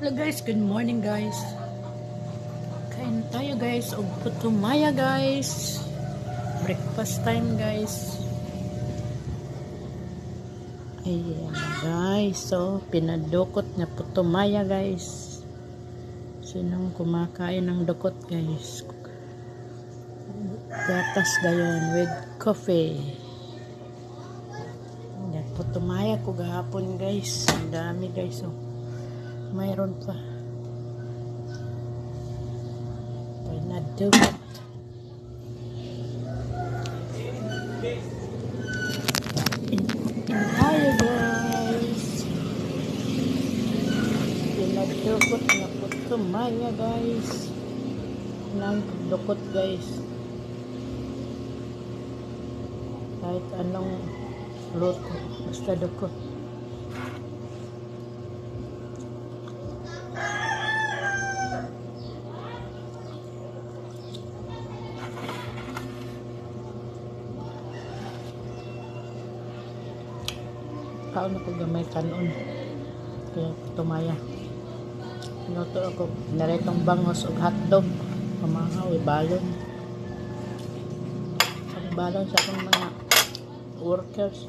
Hello guys, good morning guys. Kain tayo guys og putumaya guys. Breakfast time guys. Ayan guys, so pinadukot na putumaya guys. Sinong kumakain ng dukot guys? Gatas gayon with coffee. Ayan, putumaya ko gahapon guys. Ang dami guys, so mayroon pa. Pinadukot. Tayo guys. Pinadukot na putumaya guys. Nang dukot guys. Kahit anong luto, basta dukot. Kaon ako gamay kanon. Kaya tumaya. Pinuto ako naretong bangos o hotdog. Pamahaw, balon. Sa balon sa akong mga workers.